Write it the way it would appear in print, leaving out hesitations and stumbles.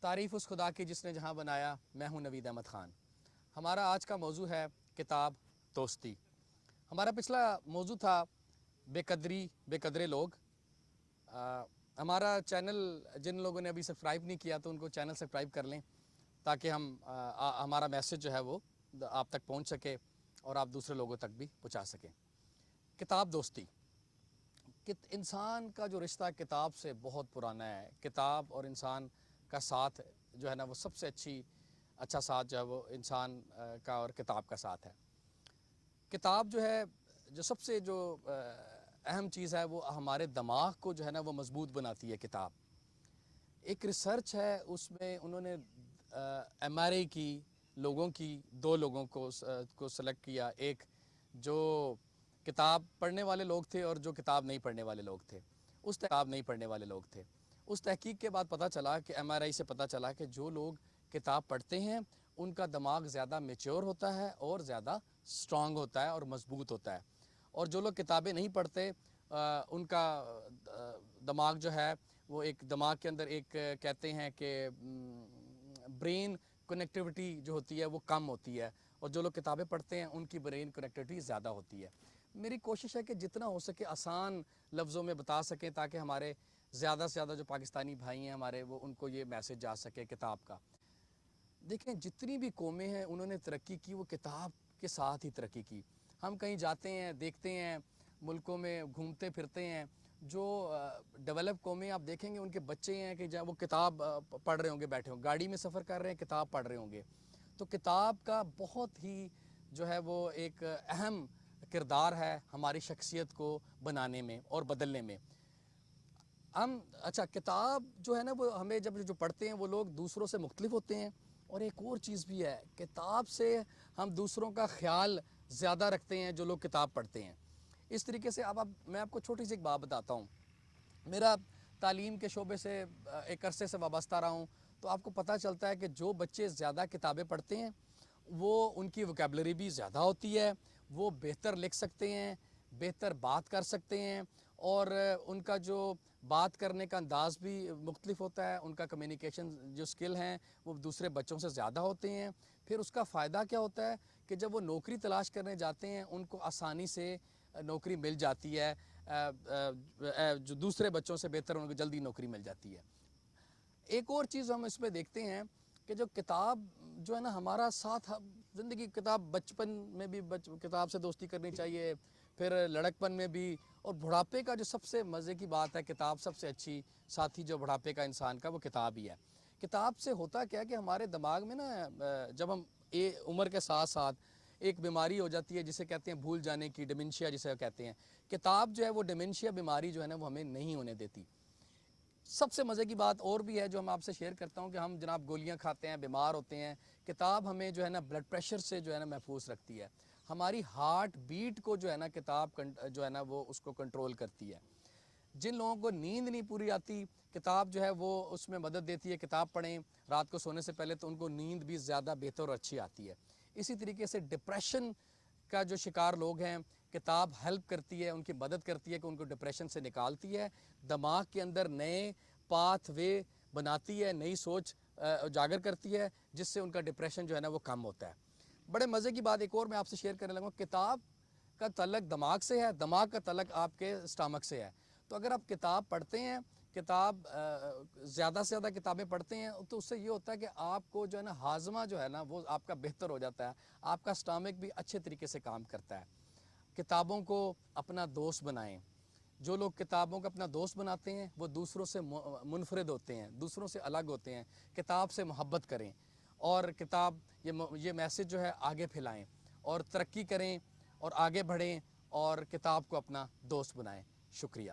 تعریف اس خدا کی جس نے جہاں بنایا. میں ہوں نوید احمد خان. ہمارا آج کا موضوع ہے کتاب دوستی. ہمارا پچھلا موضوع تھا بے قدرے لوگ. ہمارا چینل جن لوگوں نے ابھی سبسکرائب نہیں کیا تو ان کو چینل سبسکرائب کر لیں تاکہ ہمارا میسج جو ہے وہ آپ تک پہنچ سکے اور آپ دوسرے لوگوں تک بھی پہنچا سکیں. کتاب دوستی. انسان کا جو رشتہ کتاب سے بہت پرانا ہے. کتاب اور انسان کا ساتھ جو ہے نا وہ سب سے اچھا ساتھ جو ہے وہ انسان کا اور کتاب کا ساتھ ہے. کتاب جو ہے جو سب سے اہم چیز ہے وہ ہمارے دماغ کو جو ہے نا وہ مضبوط بناتی ہے. کتاب ایک ریسرچ ہے, اس میں انہوں نے MRI کی لوگوں کی 2 لوگوں کو سلیکٹ کیا. ایک جو کتاب پڑھنے والے لوگ تھے اور جو کتاب نہیں پڑھنے والے لوگ تھے. اس تحقیق کے بعد پتہ چلا کہ MRI سے پتہ چلا کہ جو لوگ کتاب پڑھتے ہیں ان کا دماغ زیادہ میچور ہوتا ہے اور زیادہ سٹرونگ ہوتا ہے اور مضبوط ہوتا ہے. اور جو لوگ کتابیں نہیں پڑھتے ان کا دماغ جو ہے وہ ایک دماغ کے اندر ایک کہتے ہیں کہ برین کنیکٹیوٹی جو ہوتی ہے وہ کم ہوتی ہے, اور جو لوگ کتابیں پڑھتے ہیں ان کی برین کنیکٹیوٹی زیادہ ہوتی ہے. میری کوشش ہے کہ جتنا ہو سکے آسان لفظوں میں بتا سکیں تاکہ ہمارے زیادہ سے زیادہ جو پاکستانی بھائی ہیں ہمارے وہ ان کو یہ میسج جا سکے کتاب کا. دیکھیں جتنی بھی قومیں ہیں انہوں نے ترقی کی وہ کتاب کے ساتھ ہی ترقی کی. ہم کہیں جاتے ہیں دیکھتے ہیں ملکوں میں گھومتے پھرتے ہیں, جو ڈیولپ قومیں آپ دیکھیں گے ان کے بچے ہیں کہ جب وہ کتاب پڑھ رہے ہوں گے, بیٹھے ہوں گاڑی میں سفر کر رہے ہیں کتاب پڑھ رہے ہوں گے. تو کتاب کا بہت ہی جو ہے وہ ایک اہم کردار ہے ہماری شخصیت کو بنانے میں اور بدلنے میں. کتاب جو ہے نا وہ ہمیں جو پڑھتے ہیں وہ لوگ دوسروں سے مختلف ہوتے ہیں. اور ایک اور چیز بھی ہے, کتاب سے ہم دوسروں کا خیال زیادہ رکھتے ہیں جو لوگ کتاب پڑھتے ہیں. اس طریقے سے میں آپ کو چھوٹی سی ایک بات بتاتا ہوں. میرا تعلیم کے شعبے سے ایک عرصے سے وابستہ رہا ہوں, تو آپ کو پتہ چلتا ہے کہ جو بچے زیادہ کتابیں پڑھتے ہیں وہ ان کی ووکیبلری بھی زیادہ ہوتی ہے, وہ بہتر لکھ سکتے ہیں, بہتر بات کر سکتے ہیں, اور ان کا جو بات کرنے کا انداز بھی مختلف ہوتا ہے. ان کا کمیونیکیشن جو سکل ہیں وہ دوسرے بچوں سے زیادہ ہوتے ہیں. پھر اس کا فائدہ کیا ہوتا ہے کہ جب وہ نوکری تلاش کرنے جاتے ہیں ان کو آسانی سے نوکری مل جاتی ہے, جو دوسرے بچوں سے بہتر ان کو جلدی نوکری مل جاتی ہے. ایک اور چیز ہم اس میں دیکھتے ہیں کہ جو کتاب جو ہے نا ہمارا ساتھ زندگی, کتاب بچپن میں بھی کتاب سے دوستی کرنی چاہیے, پھر لڑکپن میں بھی, اور بڑھاپے کا جو سب سے مزے کی بات ہے کتاب سب سے اچھی ساتھی جو بڑھاپے کا انسان کا وہ کتاب ہی ہے. کتاب سے ہوتا کیا کہ ہمارے دماغ میں نا جب ہم عمر کے ساتھ ساتھ ایک بیماری ہو جاتی ہے جسے کہتے ہیں بھول جانے کی, ڈیمنشیا جسے کہتے ہیں. کتاب جو ہے وہ ڈیمنشیا بیماری جو ہے نا وہ ہمیں نہیں ہونے دیتی. سب سے مزے کی بات اور بھی ہے جو ہم آپ سے شیئر کرتا ہوں کہ ہم جناب گولیاں کھاتے ہیں, بیمار ہوتے ہیں, کتاب ہمیں جو ہے نا بلڈ پریشر سے جو ہے نا محفوظ رکھتی ہے. ہماری ہارٹ بیٹ کو جو ہے نا کتاب جو ہے نا وہ اس کو کنٹرول کرتی ہے. جن لوگوں کو نیند نہیں پوری آتی کتاب جو ہے وہ اس میں مدد دیتی ہے. کتاب پڑھیں رات کو سونے سے پہلے تو ان کو نیند بھی زیادہ بہتر اور اچھی آتی ہے. اسی طریقے سے ڈپریشن کا جو شکار لوگ ہیں کتاب ہیلپ کرتی ہے, ان کی مدد کرتی ہے کہ ان کو ڈپریشن سے نکالتی ہے, دماغ کے اندر نئے پاتھ وے بناتی ہے, نئی سوچ اجاگر کرتی ہے, جس سے ان کا ڈپریشن جو ہے نا وہ کم ہوتا ہے. بڑے مزے کی بات ایک اور میں آپ سے شیئر کرنے لگا ہوں. کتاب کا تعلق دماغ سے ہے, دماغ کا تعلق آپ کے اسٹامک سے ہے. تو اگر آپ کتاب پڑھتے ہیں, کتاب زیادہ سے زیادہ کتابیں پڑھتے ہیں تو اس سے یہ ہوتا ہے کہ آپ کو جو ہے نا ہاضمہ جو ہے نا وہ آپ کا بہتر ہو جاتا ہے, آپ کا اسٹامک بھی اچھے طریقے سے کام کرتا ہے. کتابوں کو اپنا دوست بنائیں. جو لوگ کتابوں کو اپنا دوست بناتے ہیں وہ دوسروں سے منفرد ہوتے ہیں, دوسروں سے الگ ہوتے ہیں. کتاب سے محبت کریں اور کتاب یہ میسج جو ہے آگے پھیلائیں اور ترقی کریں اور آگے بڑھیں اور کتاب کو اپنا دوست بنائیں. شکریہ.